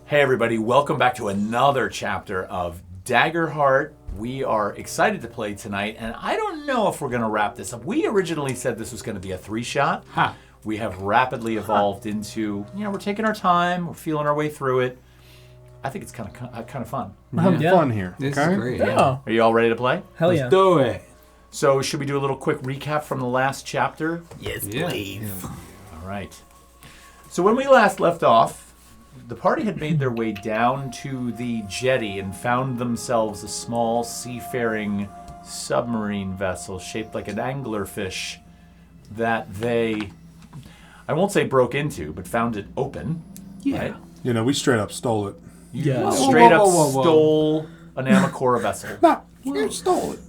Hey everybody, welcome back to another chapter of Daggerheart. We are excited to play tonight, and I don't know if we're going to wrap this up. We originally said this was going to be a 3-shot. We have rapidly evolved into, we're taking our time, we're feeling our way through it. I think it's kind of fun. We're having fun here. This is great. Yeah. Are you all ready to play? Hell Let's do it. So should we do a little quick recap from the last chapter? Yes, please. Yeah. All right. So when we last left off, the party had made their way down to the jetty and found themselves a small seafaring submarine vessel shaped like an anglerfish that they, I won't say broke into, but found it open. Yeah. Right? We straight up stole it. You straight up stole an Amakora vessel. No, you stole it.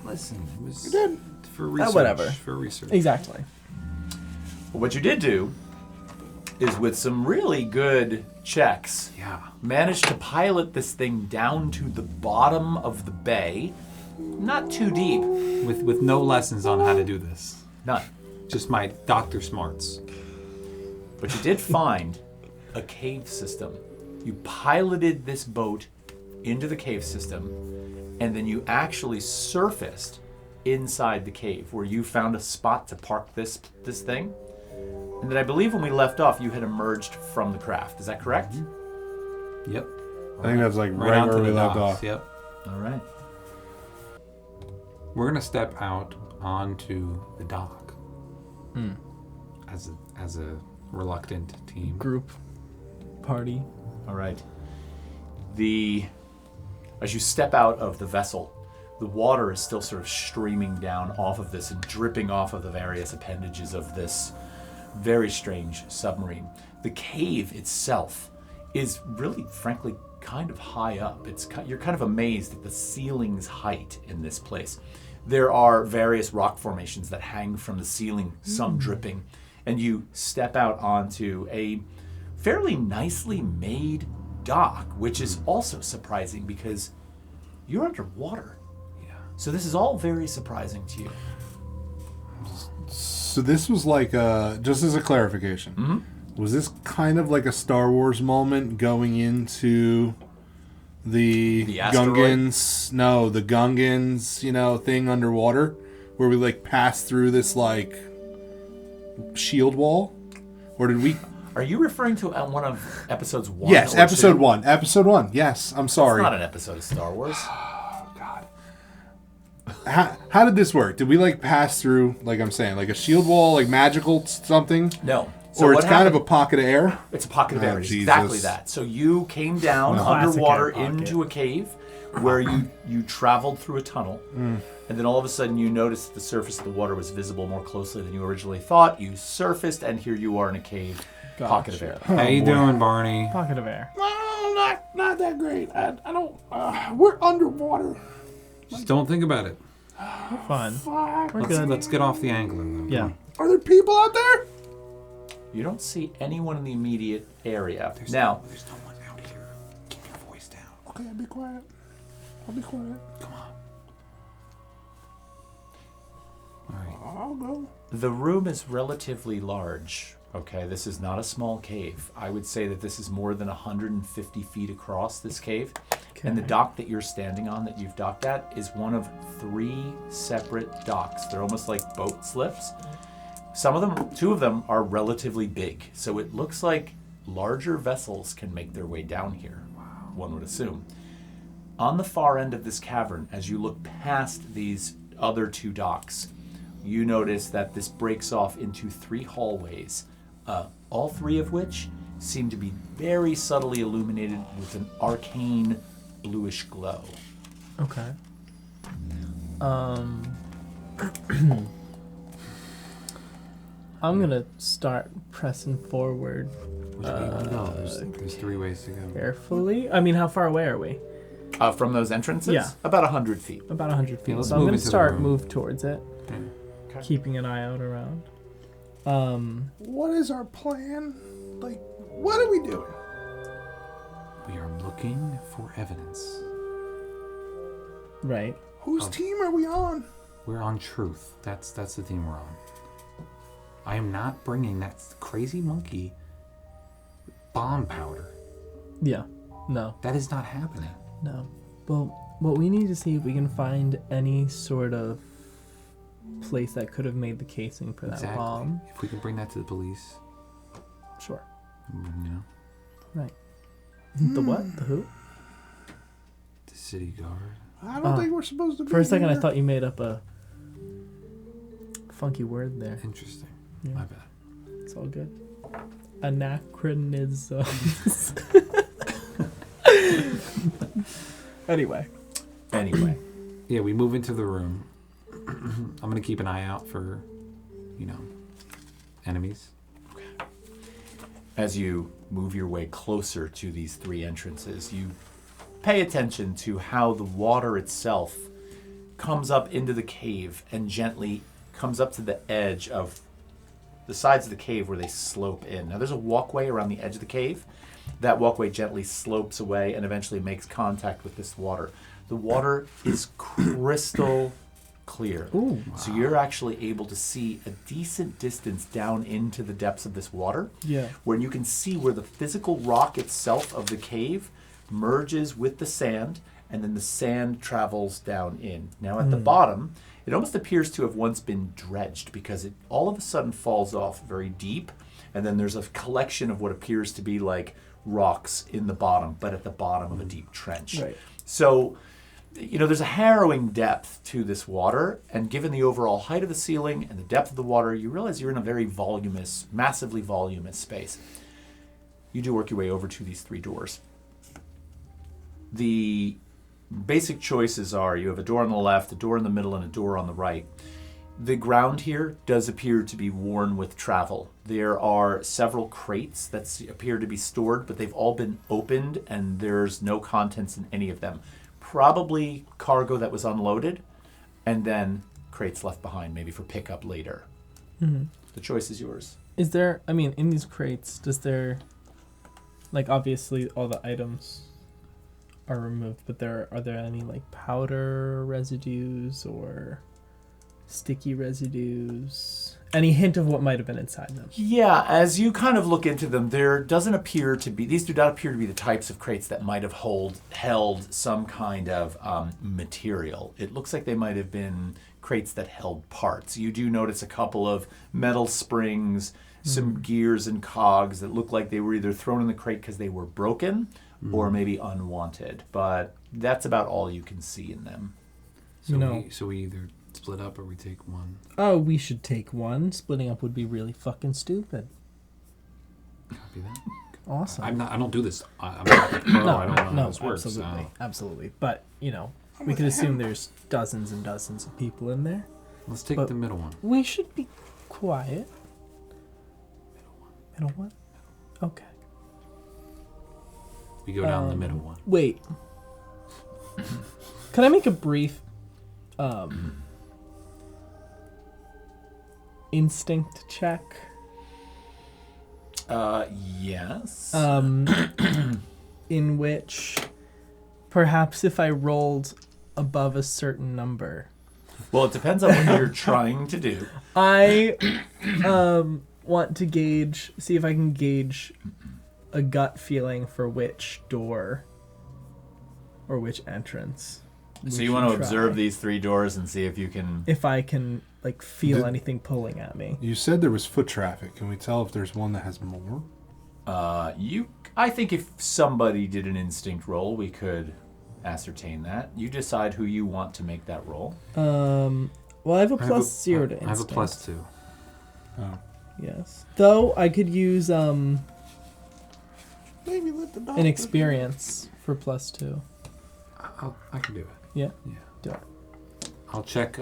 Listen, it was You did. for research. Whatever. For research. Exactly. But what you did do is with some really good checks, managed to pilot this thing down to the bottom of the bay, not too deep. With no lessons on how to do this. None. Just my doctor smarts. But you did find a cave system. You piloted this boat into the cave system, and then you actually surfaced inside the cave where you found a spot to park this thing. And then I believe when we left off, you had emerged from the craft. Is that correct? Mm-hmm. Yep. I think that's like right onto where we the left docks, off. Yep. All right. We're gonna step out onto the dock as a reluctant team. Group. Party. All right. As you step out of the vessel, the water is still sort of streaming down off of this and dripping off of the various appendages of this very strange submarine. The cave itself is really, frankly, kind of high up. You're kind of amazed at the ceiling's height in this place. There are various rock formations that hang from the ceiling, some dripping, and you step out onto a fairly nicely made dock, which is also surprising because you're underwater. Yeah. So this is all very surprising to you. So this was like, just as a clarification, was this kind of like a Star Wars moment going into the asteroid? Gungans? No, the Gungans, thing underwater, where we like passed through this like shield wall, or did we? Are you referring to one of episodes 1? Yes, or episode 2? 1. Episode 1. Yes, I'm sorry. It's not an episode of Star Wars. How did this work? Did we like pass through, like I'm saying, like a shield wall, like magical something? No. Or it's kind of a pocket of air? It's a pocket of air. It's Jesus. exactly that. So you came down Classic underwater air pocket. into a cave where you traveled through a tunnel. And then all of a sudden you noticed that the surface of the water was visible more closely than you originally thought. You surfaced, and here you are in a cave. Pocket of air. How you doing, Barney? Pocket of air. No, not that great. I don't. We're underwater. Just don't think about it. We're fun. We're good. Let's get off the angler, though. Yeah. Come Are there people out there? You don't see anyone in the immediate area. on. There's no one out here. Keep your voice down. Okay, I'll be quiet. Come on. All right. I'll go. The room is relatively large. Okay, this is not a small cave. I would say that this is more than 150 feet across, this cave. And the dock that you're standing on, that you've docked at, is one of 3 separate docks. They're almost like boat slips. Some of them, 2 of them, are relatively big. So it looks like larger vessels can make their way down here, one would assume. On the far end of this cavern, as you look past these other 2 docks, you notice that this breaks off into 3 hallways, all 3 of which seem to be very subtly illuminated with an arcane bluish glow. Okay. I'm gonna start pressing forward Which way you want to go? There's 3 ways to go. carefully. I mean, how far away are we? From those entrances? Yeah. About 100 feet. About 100 feet. let's So I'm move gonna into the start room. move towards it, Okay. keeping an eye out around. What is our plan? Like, what are we doing? We are looking for evidence. Right. Whose team are we on? We're on truth. That's the theme we're on. I am not bringing that crazy monkey bomb powder. Yeah. No. That is not happening. No. Well, what we need to see if we can find any sort of place that could have made the casing for that bomb. If we can bring that to the police, Sure. you know, Right. The what? The who? the city guard. I don't think we're supposed to be For a second, I here. thought you made up a funky word there. Interesting. Yeah. My bad. It's all good. Anachronisms. Anyway. Yeah, we move into the room. I'm gonna keep an eye out for, enemies. As you move your way closer to these three entrances, you pay attention to how the water itself comes up into the cave and gently comes up to the edge of the sides of the cave where they slope in. Now there's a walkway around the edge of the cave. That walkway gently slopes away and eventually makes contact with this water. The water is crystal clear. Ooh. So you're actually able to see a decent distance down into the depths of this water. Yeah. Where you can see where the physical rock itself of the cave merges with the sand, and then the sand travels down in. Now at the bottom, it almost appears to have once been dredged because it all of a sudden falls off very deep, and then there's a collection of what appears to be like rocks in the bottom, but at the bottom of a deep trench. Right. So, there's a harrowing depth to this water, and given the overall height of the ceiling and the depth of the water, you realize you're in a very voluminous, massively voluminous space. You do work your way over to these three doors. The basic choices are you have a door on the left, a door in the middle, and a door on the right. The ground here does appear to be worn with travel. There are several crates that appear to be stored, but they've all been opened and there's no contents in any of them. Probably cargo that was unloaded, and then crates left behind, maybe for pickup later. Mm-hmm. The choice is yours. Is there, in these crates, obviously all the items are removed, but are there any, powder residues or sticky residues? Any hint of what might have been inside them? Yeah, as you kind of look into them, these do not appear to be the types of crates that might have held some kind of material. It looks like they might have been crates that held parts. You do notice a couple of metal springs, some gears and cogs that look like they were either thrown in the crate because they were broken or maybe unwanted. But that's about all you can see in them. So we either split up or we take one. Oh, we should take one. Splitting up would be really fucking stupid. Copy that. Awesome. I don't do this. I'm not a pro. I don't know how this works. Absolutely, So. absolutely. But we could assume there's dozens and dozens of people in there. Let's take But the middle one. We should be quiet. Middle one? Okay. We go down the middle one. Wait. Can I make a brief instinct check? Yes. In which perhaps if I rolled above a certain number, Well, it depends on what you're trying to do. I want to see if I can gauge a gut feeling for which door or which entrance. So you want to observe these three doors and see if you can... If I can feel anything pulling at me. You said there was foot traffic. Can we tell if there's one that has more? I think if somebody did an instinct roll, we could ascertain that. You decide who you want to make that roll. Well, I have a plus 0 to instinct. I have a plus 2. Oh. Yes. Though I could use Maybe let the dog an experience for plus 2. I can do it. Yeah? Yeah. Do it. I'll check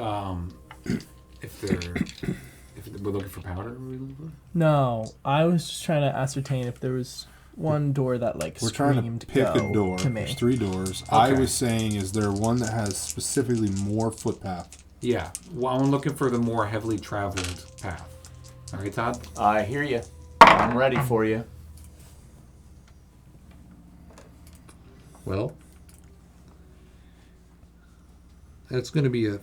if we're looking for powder. Are we looking for? No, I was just trying to ascertain if there was one door that We're screamed trying to pick go a door. to me. There's 3 doors. Okay. I was saying, is there one that has specifically more footpath? Yeah. Well, I'm looking for the more heavily traveled path. All right, Todd? I hear you. I'm ready for you. Well, that's going to be a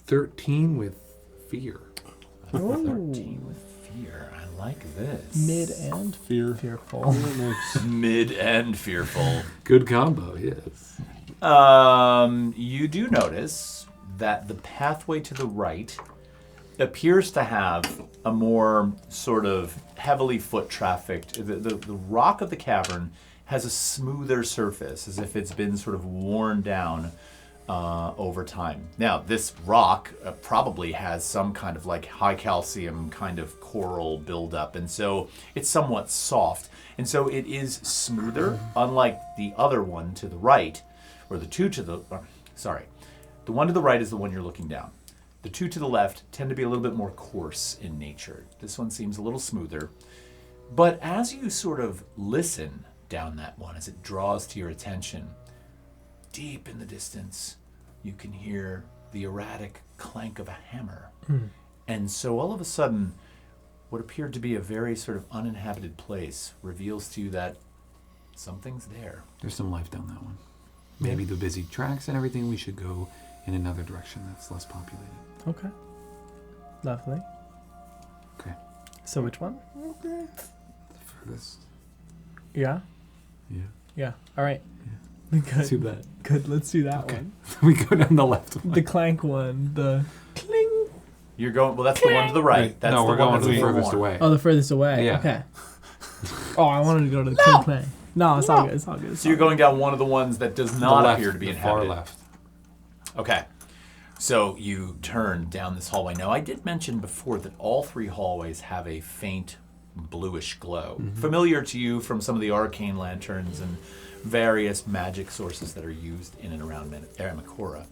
13 with fear. Oh. 13 with fear. I like this. Mid and fearful. Mid and fearful. Good combo, yes. You do notice that the pathway to the right appears to have a more sort of heavily foot trafficked. The rock of the cavern has a smoother surface, as if it's been sort of worn down over time. Now, this rock probably has some kind of like high calcium kind of coral buildup, and so it's somewhat soft. And so it is smoother, unlike the other one to the right, or the two to the... The one to the right is the one you're looking down. The two to the left tend to be a little bit more coarse in nature. This one seems a little smoother. But as you sort of listen down that one, as it draws to your attention, deep in the distance, you can hear the erratic clank of a hammer. And so all of a sudden, what appeared to be a very sort of uninhabited place reveals to you that something's there. There's some life down that one. Maybe the busy tracks and everything, we should go in another direction that's less populated. Okay. Lovely. Okay. So which one? The furthest. Yeah? Yeah. Yeah. All right. Yeah. Good. Let's do that. Good. Let's do that one. We go down the left one. The clank one. The cling. You're going... Well, that's the one to the right. That's no, the we're going one to the that's furthest worn. away. Oh, the furthest away. Yeah. Okay. Oh, I wanted to go to the cling clang. No, it's all good. It's all good. So you're going down one of the ones that does not left, appear to be the inhabited. far left. Okay. So you turn down this hallway. Now, I did mention before that all three hallways have a faint bluish glow, familiar to you from some of the arcane lanterns and various magic sources that are used in and around Aramacora.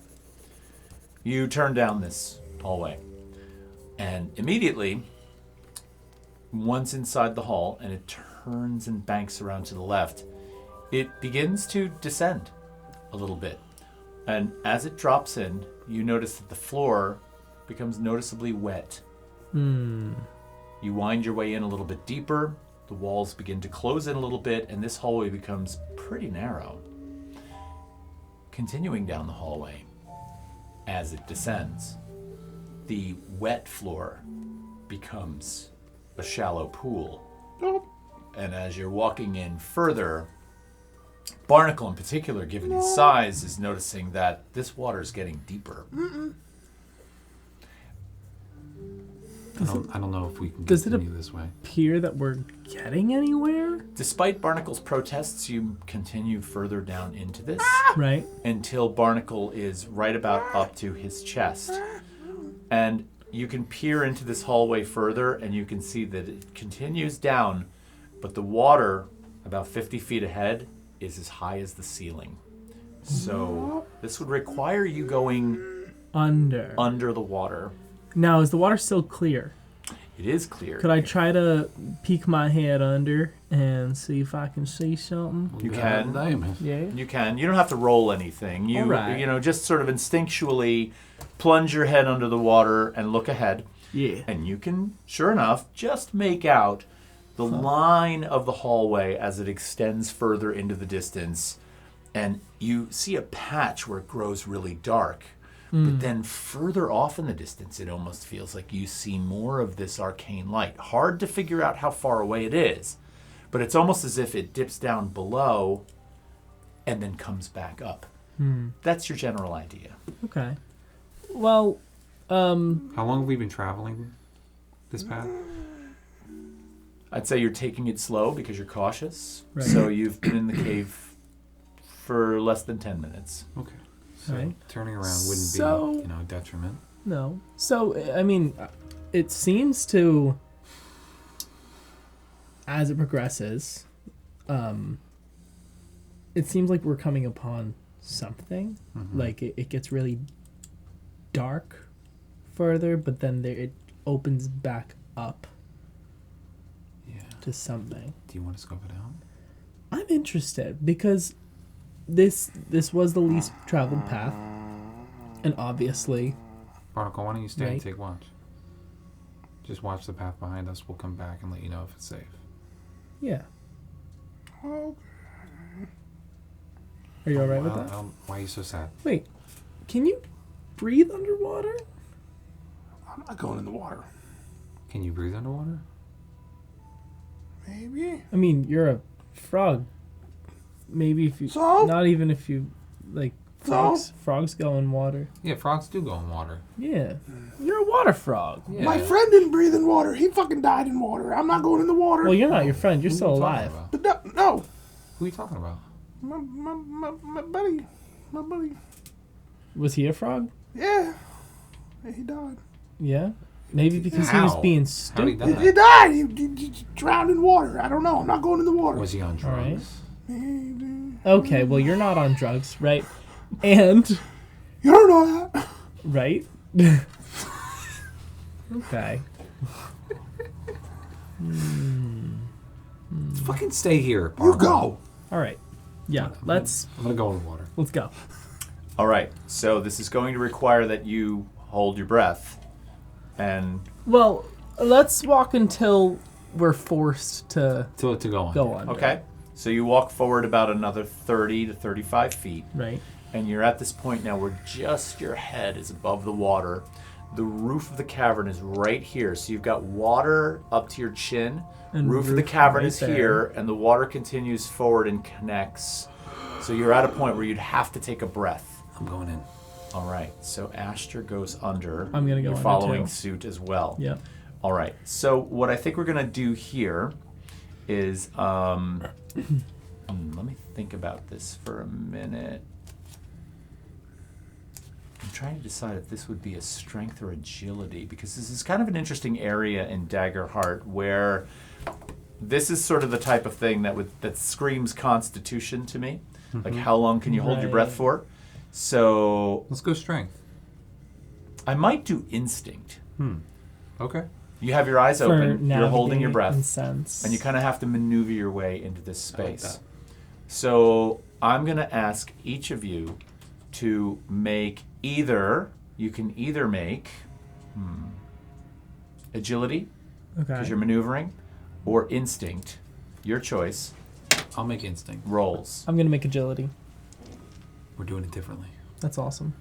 You turn down this hallway, and immediately, once inside the hall, and it turns and banks around to the left, it begins to descend a little bit. And as it drops in, you notice that the floor becomes noticeably wet. You wind your way in a little bit deeper, the walls begin to close in a little bit, and this hallway becomes pretty narrow. Continuing down the hallway, as it descends, the wet floor becomes a shallow pool. And as you're walking in further, Barnacle in particular, given his size, is noticing that this water is getting deeper. I don't know if we can Does it continue this way. appear that we're getting anywhere? Despite Barnacle's protests, you continue further down into this Right. until Barnacle is right about up to his chest. And you can peer into this hallway further, and you can see that it continues down, but the water, about 50 feet ahead, is as high as the ceiling. So this would require you going Under the water. Now, is the water still clear? It is clear. Could I try to peek my head under and see if I can see something? You can. Yeah. You can. You don't have to roll anything. You, All right. you know, just sort of instinctually plunge your head under the water and look ahead. Yeah. And you can, sure enough, just make out the line of the hallway as it extends further into the distance. And you see a patch where it grows really dark. But then further off in the distance, it almost feels like you see more of this arcane light. Hard to figure out how far away it is. But it's almost as if it dips down below and then comes back up. That's your general idea. Okay. Well, How long have we been traveling this path? I'd say you're taking it slow because you're cautious. Right. So you've been in the cave for less than 10 minutes. Okay. So Right. turning around wouldn't So- be, a detriment. no. So, I mean, it seems to, as it progresses, it seems like we're coming upon something. Like, it gets really dark further, but then it opens back up Yeah. to something. Do you want to scope it out? I'm interested because this was the least traveled path, and obviously, Barnacle, why don't you stay and Right. take watch? Just watch the path behind us. We'll come back and let you know if it's safe. yeah. Are you all right with that? Why are you so sad? Wait, can you breathe underwater? I'm not going in the water. Can you breathe underwater? maybe. I mean, you're a frog. Maybe if you... So? Not even if you... Like, frogs. So? Frogs go in water. Yeah, frogs do go in water. Yeah. You're a water frog. Yeah. My friend didn't breathe in water. He fucking died in water. I'm not going in the water. Well, you're not your friend. You're Who still you talking alive. about? But no. Who are you talking about? My buddy. My buddy. Was he a frog? Yeah. He died. Yeah. Maybe because he was How? being How'd he stupid. die? He died. He drowned in water. I don't know. I'm not going in the water. Was he on All right. drugs? Okay, well, you're not on drugs, right? And... You don't know that. Right? Okay. Fucking stay here. You Parker. go. All right. Yeah, let's I'm gonna go in the water. go. All right. So this is going to require that you hold your breath, and Well, let's walk until we're forced to To go on. go on. okay. So you walk forward about another 30 to 35 feet. Right. And you're at this point now where just your head is above the water. The roof of the cavern is right here. So you've got water up to your chin. And Roof of the roof cavern right is there. here, and the water continues forward and connects. So you're at a point where you'd have to take a breath. I'm going in. All right. So Asher goes under. I'm gonna go You're under, following too. suit as well. Yep. All right. So what I think we're gonna do here is let me think about this for a minute. I'm trying to decide if this would be a strength or agility, because this is kind of an interesting area in Daggerheart where this is sort of the type of thing that screams constitution to me. Like, how long can you hold your breath Right. for? So Let's go strength. I might do instinct. Okay. You have your eyes For open, you're holding your navigate breath, and sense. and you kind of have to maneuver your way into this I like space. that. So I'm going to ask each of you to make you can either make agility, because Okay. you're maneuvering, or instinct, your choice, I'll make instinct. rolls. I'm gonna make agility. We're doing it differently. That's awesome.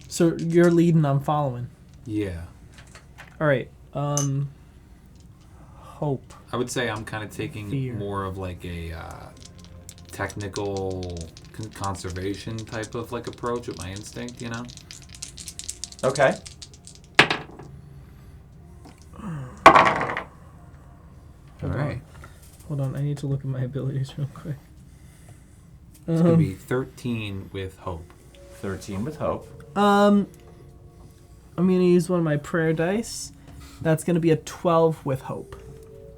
So you're leading, I'm following. Yeah. All right. Hope. I would say I'm kind of taking Fear. more of like a technical conservation type of like approach with my instinct, you know? Okay. All right. Hold on, I need to look at my abilities real quick. It's going to be 13 with hope. 13 with hope. I'm gonna use one of my prayer dice. That's gonna be a 12 with hope.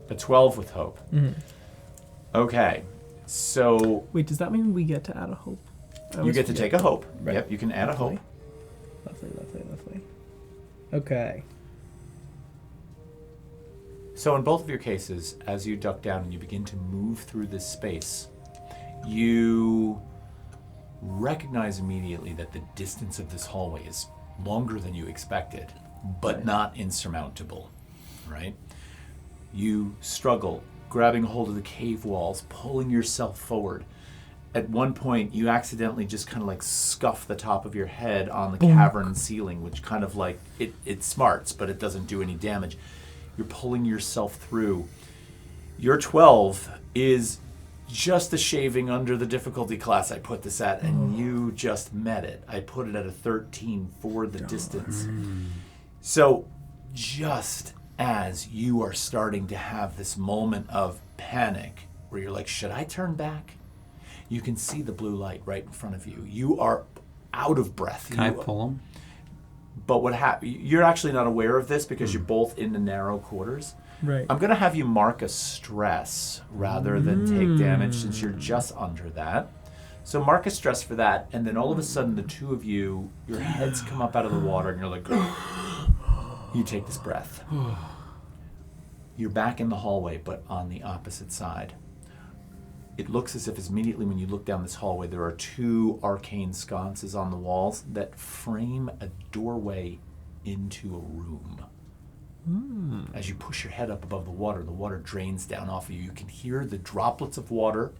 A 12 with hope. Mhm. Okay. So Wait, does that mean we get to add a hope? I you always get to forget. take a hope. Right. Yep, you can add a hope. Lovely. Okay. So in both of your cases, as you duck down and you begin to move through this space, you recognize immediately that the distance of this hallway is longer than you expected, but Right. not insurmountable, right? You struggle, grabbing hold of the cave walls, pulling yourself forward. At one point, you accidentally just kind of like scuff the top of your head on the cavern ceiling, which kind of like, it smarts, but it doesn't do any damage. You're pulling yourself through. Your 12 is just a shaving under the difficulty class I put this at, and you just met it. I put it at a 13 for the distance. So just as you are starting to have this moment of panic where you're like, should I turn back? You can see the blue light right in front of you. You are out of breath. Can I pull him? But what you're actually not aware of this because you're both in the narrow quarters. Right. I'm going to have you mark a stress rather than take damage since you're just under that. So mark a stress for that, and then all of a sudden the two of you, your heads come up out of the water and you're like, you take this breath. You're back in the hallway, but on the opposite side. It looks as if immediately when you look down this hallway, there are two arcane sconces on the walls that frame a doorway into a room. As you push your head up above the water drains down off of you. You can hear the droplets of water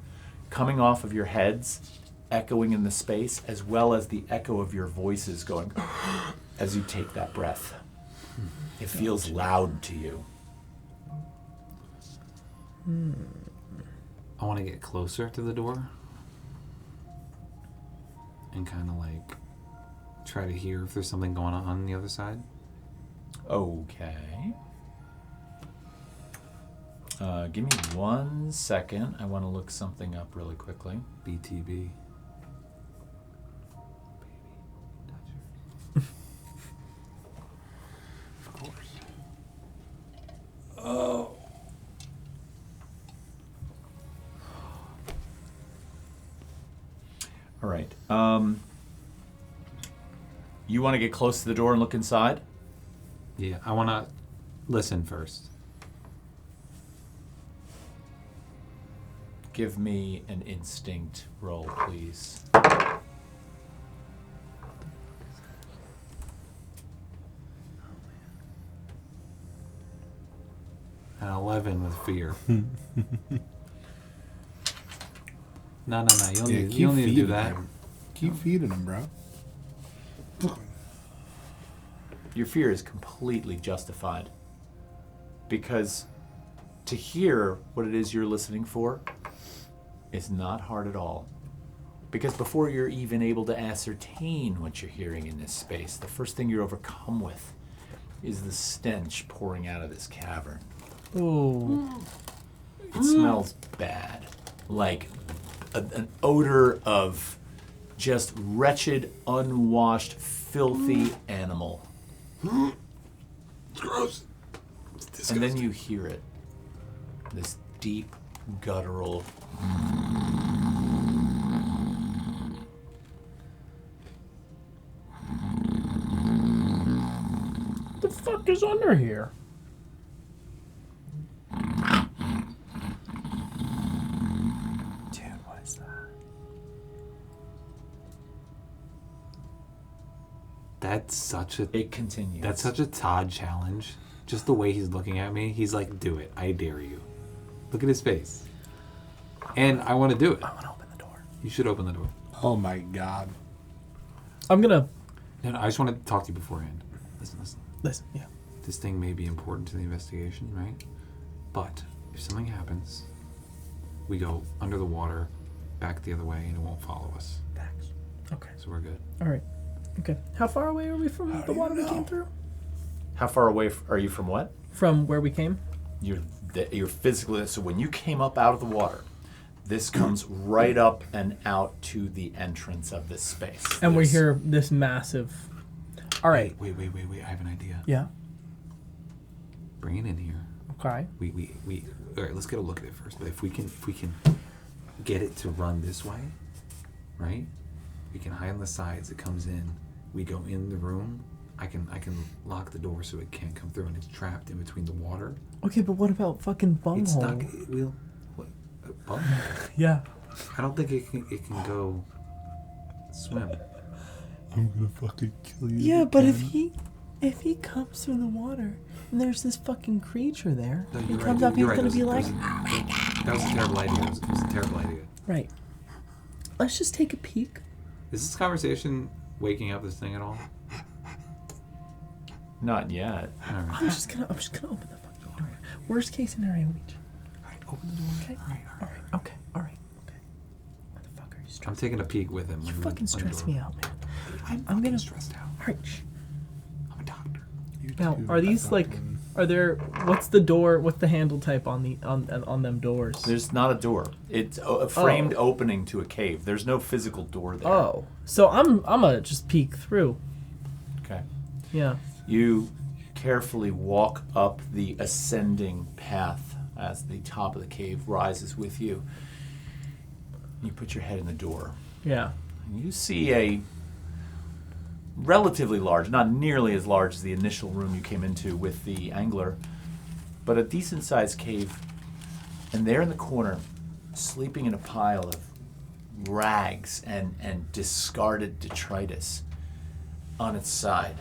coming off of your heads, echoing in the space, as well as the echo of your voices going as you take that breath. It feels loud to you. I want to get closer to the door and kind of like try to hear if there's something going on the other side. Okay. Give me 1 second. I want to look something up really quickly. BTB. Of course. Oh. All right. You want to get close to the door and look inside? Yeah, I want to listen first. Give me an instinct roll, please. An 11 with fear. No. You don't need to do that. him. Keep feeding him, bro. Your fear is completely justified. Because to hear what it is you're listening for is not hard at all. Because before you're even able to ascertain what you're hearing in this space, the first thing you're overcome with is the stench pouring out of this cavern. Ooh. It smells bad. Like an odor of just wretched, unwashed, filthy animal. It's gross. It's disgusting. And then you hear it. This deep, guttural. What the fuck is under here? Dude, what is that? It continues. That's such a Todd challenge. Just the way he's looking at me, he's like, "Do it. I dare you." Look at his face. And I want to do it. I want to open the door. You should open the door. Oh my god. I'm gonna No, I just want to talk to you beforehand. Listen. listen. Yeah. This thing may be important to the investigation, right? But if something happens, we go under the water, back the other way, and it won't follow us. Facts. Okay. So we're good. All right. Okay. How far away are we from How the do you water we know? came through? How far away are you from what? From where we came? You're physically. So when you came up out of the water, this comes right up and out to the entrance of this space. And we This- hear this massive. All right. Wait. I have an idea. Yeah. Bring it in here. Okay. We all right, let's get a look at it first. But if we can get it to run this way, right? We can hide on the sides. It comes in. We go in the room. I can lock the door so it can't come through, and it's trapped in between the water. Okay, but what about fucking It's bunghole? not. We'll. What? Bum? Yeah. I don't think it can go swim. I'm gonna fucking kill you. Yeah, but if he comes through the water and there's this fucking creature there, No, he you're comes right. up, he's You're right. gonna That be was- like, that was a terrible idea. It was a terrible idea. right. Let's just take a peek. Is this conversation waking up this thing at all? Not yet. All right. I'm just gonna open the fucking door. Worst case scenario, we just. All right. Open the door. Okay. All right. Okay. All right. Okay. What the fuck are you I'm stressed? taking a peek with him. You under the- fucking under the stress door. me out, man. I'm I'm gonna- stressed out. All right. Shh. I'm a doctor. You Now, too, are these like? fucking- Are there? What's the door? What's the handle type on the on them doors? There's not a door. It's a framed opening to a cave. There's no physical door there. Oh, so I'm gonna just peek through. Okay. Yeah. You carefully walk up the ascending path as the top of the cave rises with you. You put your head in the door. Yeah. And you see a relatively large, not nearly as large as the initial room you came into with the angler, but a decent sized cave. And there in the corner, sleeping in a pile of rags and discarded detritus, on its side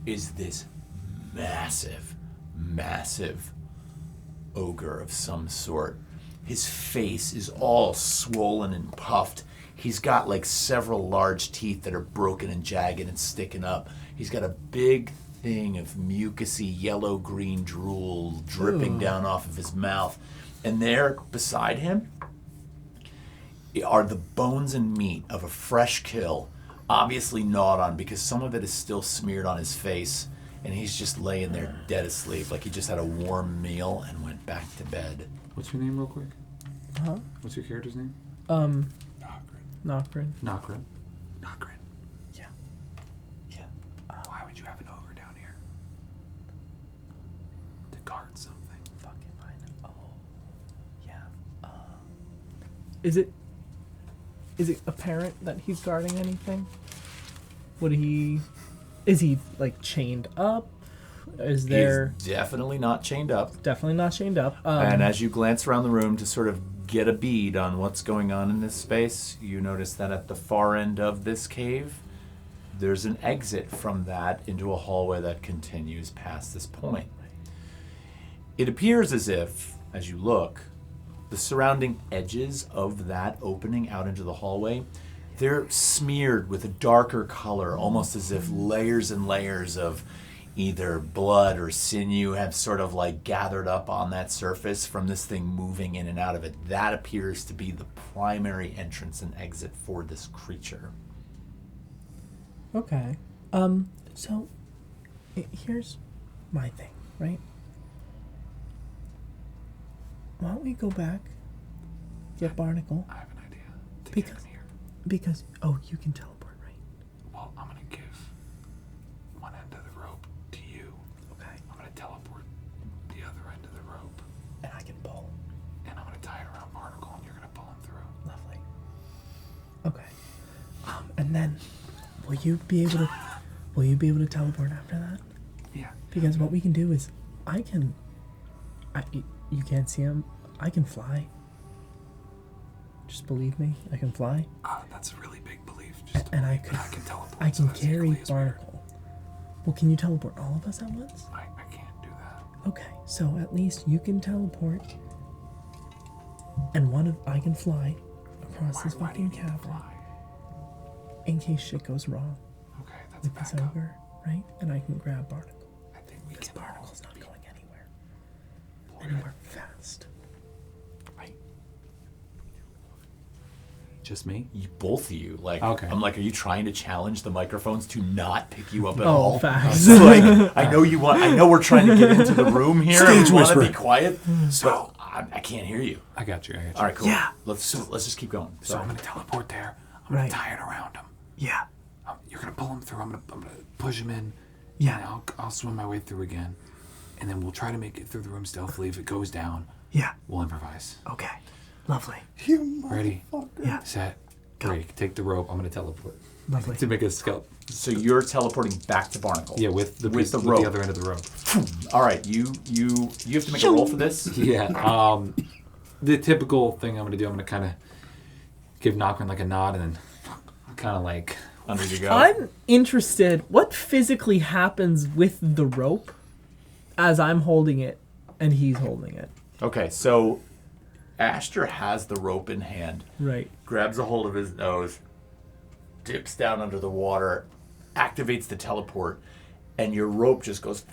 is this massive ogre of some sort. His face is all swollen and puffed. He's got like several large teeth that are broken and jagged and sticking up. He's got a big thing of mucousy yellow-green drool dripping down off of his mouth. And there, beside him, are the bones and meat of a fresh kill, obviously gnawed on because some of it is still smeared on his face, and he's just laying there dead asleep, like he just had a warm meal and went back to bed. What's your name, real quick? Huh? What's your character's name? Nokrin. Nokrin. Yeah. Yeah. Why would you have an ogre down here? To guard something. Fucking fine. Oh. Yeah. Is it apparent that he's guarding anything? Is he like chained up? Is there? He's definitely not chained up. Definitely not chained up. And as you glance around the room to sort of get a bead on what's going on in this space, you notice that at the far end of this cave, there's an exit from that into a hallway that continues past this point. It appears as if, as you look, the surrounding edges of that opening out into the hallway, they're smeared with a darker color, almost as if layers and layers of either blood or sinew have sort of like gathered up on that surface from this thing moving in and out of it. That appears to be the primary entrance and exit for this creature. Okay. So here's my thing, right? Why don't we go back, get Barnacle? I have an idea to get him here. Because you can teleport, right? Well, I'm gonna give one end of the rope to you. Okay. I'm gonna teleport the other end of the rope, And I can pull. and I'm gonna tie it around Barnacle, and you're gonna pull him through. Lovely. Okay. And then, will you be able to teleport after that? Yeah. Because what we can do is, you can't see him. I can fly. Just believe me, I can fly. That's a really big belief. Just And I believe, but I can teleport. I can so that's carry equally as weird. Barnacle. Well, can you teleport all of us at once? I can't do that. Okay, so at least you can teleport, and I can fly across this Why do you fucking need to cavern fly? in case shit goes wrong Okay, that's a with this backup. ogre, right? And I can grab Barnacle. I think we Because can. Barnacle's not going Right. anywhere fast. Just me? Both of you. Like, Okay. I'm like, are you trying to challenge the microphones to not pick you up at Oh, all? facts. So, like, I know we're trying to get into the room here and Stage we want to be whisper. quiet, so I can't hear you. I got you. All right, cool. Yeah. Let's just keep going. So I'm gonna teleport there. I'm Right. gonna tie it around him. Yeah. You're gonna pull him through. I'm gonna push him in. Yeah. And I'll swim my way through again, and then we'll try to make it through the room stealthily. If it goes down, Yeah. we'll improvise. Okay. Lovely. Ready? Yeah. Set. Break. Take the rope. I'm gonna teleport Lovely. to make a scout. So you're teleporting back to Barnacle. Yeah, with the With the with rope. the other end of the rope. All right, you have to make a roll for this. Yeah. The typical thing I'm gonna do. I'm gonna kind of give Knockman like a nod, and then kind of like Under you go. I'm interested. What physically happens with the rope as I'm holding it and he's holding it? Okay, so Ashter has the rope in hand, Right. grabs a hold of his nose, dips down under the water, activates the teleport, and your rope just goes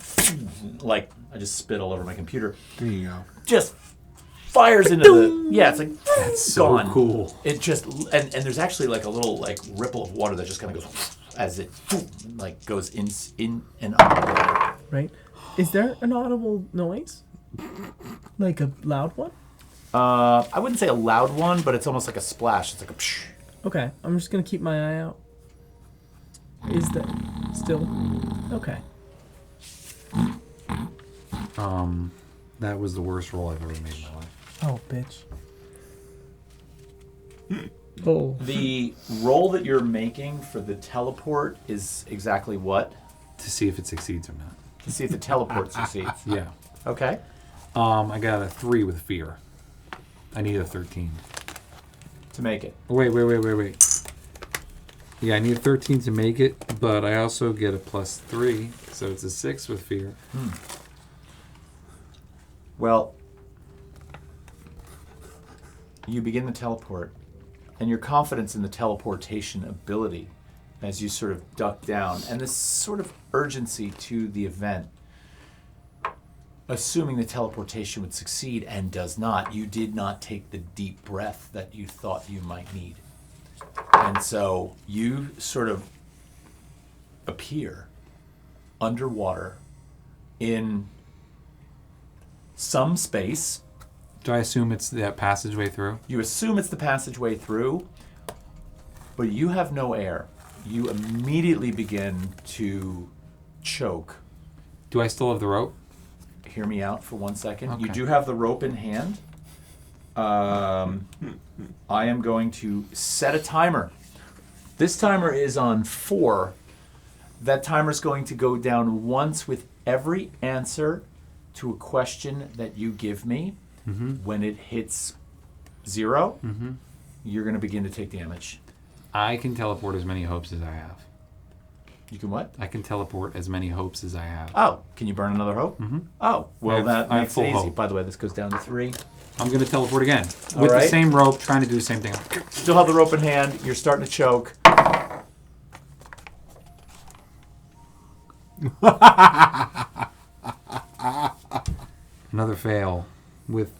like, I just spit all over my computer. There you go. Just fires into the, yeah, it's like, that's so gone. cool. It just, and there's actually like a little like ripple of water that just kind of goes as it like goes in and up. Right. Is there an audible noise? Like a loud one? I wouldn't say a loud one, but it's almost like a splash. It's like a psh. Okay. I'm just going to keep my eye out. Is that still? Okay. That was the worst roll I've ever made in my life. Oh, bitch. Oh. The roll that you're making for the teleport is exactly what? To see if it succeeds or not. To see if the teleport succeeds. Yeah. Okay. I got a 3 with fear. I need a 13. To make it. Wait. Yeah, I need a 13 to make it, but I also get a +3, so it's a 6 with fear. Well, you begin the teleport, and your confidence in the teleportation ability as you sort of duck down, and this sort of urgency to the event assuming the teleportation would succeed and does not, you did not take the deep breath that you thought you might need. And so you sort of appear underwater in some space. Do I assume it's that passageway through? You assume it's the passageway through, but you have no air. You immediately begin to choke. Do I still have the rope? Hear me out for 1 second. Okay. You do have the rope in hand. I am going to set a timer. This timer is on 4. That timer is going to go down once with every answer to a question that you give me. Mm-hmm. When it hits 0, Mm-hmm. you're going to begin to take damage. I can teleport as many hopes as I have. You can what? I can teleport as many hopes as I have. Oh, can you burn another hope? Mm-hmm. Oh, well, I have that makes it full easy. hope. By the way, this goes down to 3. I'm going to teleport again. All With right. the same rope, trying to do the same thing. Still have the rope in hand. You're starting to choke. Another fail with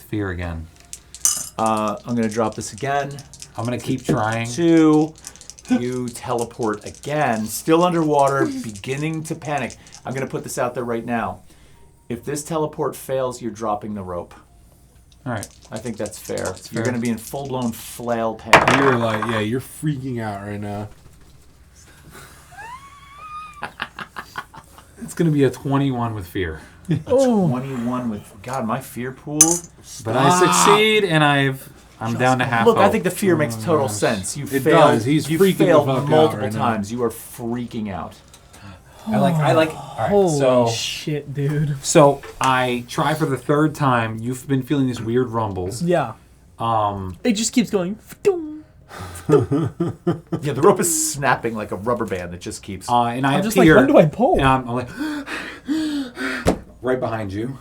fear again. I'm going to drop this again. I'm going to keep trying. 2. You teleport again. Still underwater, beginning to panic. I'm going to put this out there right now. If this teleport fails, you're dropping the rope. All right. I think that's fair. You're fair. going to be in full-blown flail panic. You're like, yeah, you're freaking out right now. It's going to be a 21 with fear. 21 with... God, my fear pool... But I succeed, and I'm down to half Look, hope. I think the fear makes total sense. You It failed. does. He's you freaking the failed fuck out multiple right now. times. You are freaking out. I like. All right, Holy shit, dude. so I try for the 3rd time. You've been feeling these weird rumbles. Yeah. It just keeps going. Yeah, the rope is snapping like a rubber band that just keeps... And I I'm just like, appear, when do I pull? And I'm like, right behind you.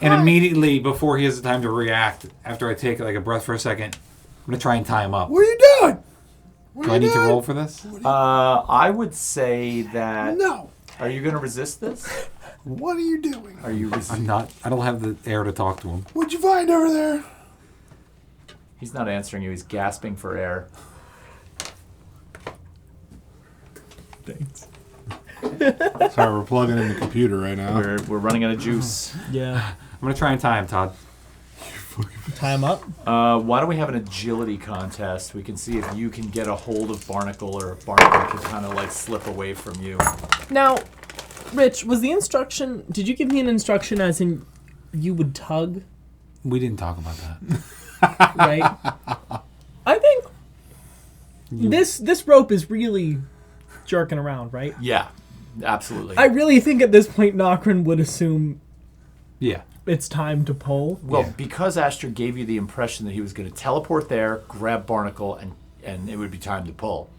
And immediately, before he has the time to react, after I take like a breath for a second, I'm going to try and tie him up. What are you doing? Do I need to roll for this? I would say that... No. Are you going to resist this? What are you doing? Are you I'm not. I don't have the air to talk to him. What'd you find over there? He's not answering you. He's gasping for air. Thanks. Sorry, we're plugging in the computer right now. We're running out of juice. Yeah. I'm going to try and tie him, Todd. Tie him up. Why don't we have an agility contest? We can see if you can get a hold of Barnacle or if Barnacle can kind of like slip away from you. Now, Rich, was the instruction... Did you give me an instruction as in you would tug, We didn't talk about that. right? I think this rope is really jerking around, right? Yeah, absolutely. I really think at this point Nokrin would assume Yeah. it's time to pull. Well, Yeah. because Astor gave you the impression that he was going to teleport there, grab Barnacle, and it would be time to pull.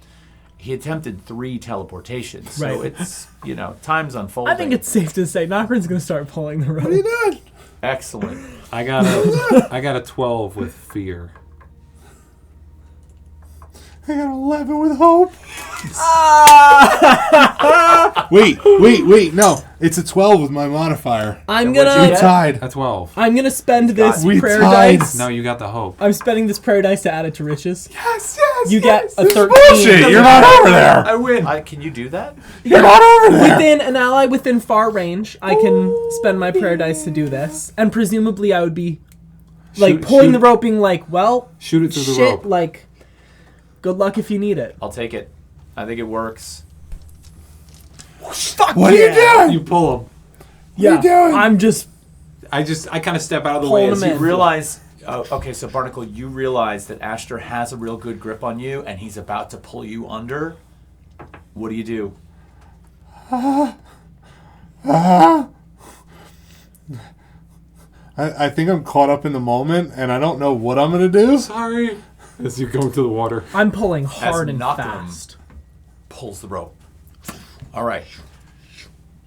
He attempted 3 teleportations, so Right. it's, time's unfolding. I think it's safe to say Nokrin's going to start pulling the rope. What are you doing? Excellent. I got a 12 with fear. I got 11 with hope. Wait, no. It's a 12 with my modifier. I'm And what'd you gonna get? Tied. A 12. I'm gonna spend this We prayer tied. dice. No, you got the hope. I'm spending this prayer dice to add it to Rich's. Yes. You get a 13. Bullshit. You're not over there. I win. Can you do that? You're not over there. Within an ally within far range, I can spend my prayer dice to do this, and presumably I would be like pulling the rope, being like, "Well, Shoot it through the shit, rope. like, good luck if you need it." I'll take it. I think it works. Fuck What are you doing? You pull him. Yeah, are you doing? I'm just I kind of step out of the Pulling way as him you in. Realize... okay, so Barnacle, you realize that Astor has a real good grip on you, and he's about to pull you under. What do you do? I think I'm caught up in the moment, and I don't know what I'm going to do. Sorry. As you go into the water. I'm pulling hard and Nokrin fast. pulls the rope. All right.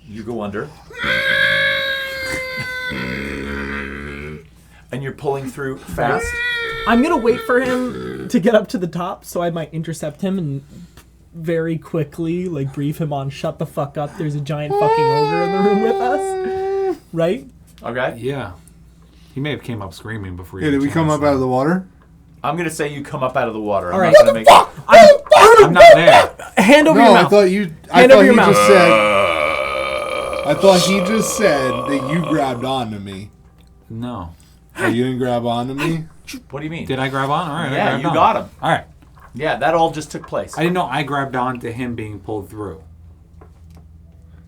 You go under. And you're pulling through fast. I'm gonna wait for him to get up to the top, so I might intercept him and very quickly like brief him on shut the fuck up. There's a giant fucking ogre in the room with us, right? Okay. Yeah. He may have came up screaming before. Yeah, did we come up out of the water? I'm gonna say you come up out of the water. All right. I'm not gonna make I'm not there. Hand over No, your I mouth. thought you. Hand over your mouth. Just said. I thought he just said that you grabbed onto me. No. Oh, you didn't grab onto me? What do you mean? Did I grab on? All right. I Yeah, grabbed you on. got him. All right. Yeah, that all just took place. I didn't know I grabbed on to him being pulled through.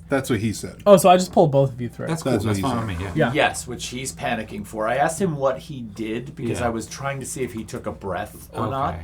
That's what he said. Oh, so I just pulled both of you through. That's cool. That's what That's he fine said. with me. Yeah. Yeah. Yes, which he's panicking for. I asked him what he did because Yeah. I was trying to see if he took a breath or Okay. not.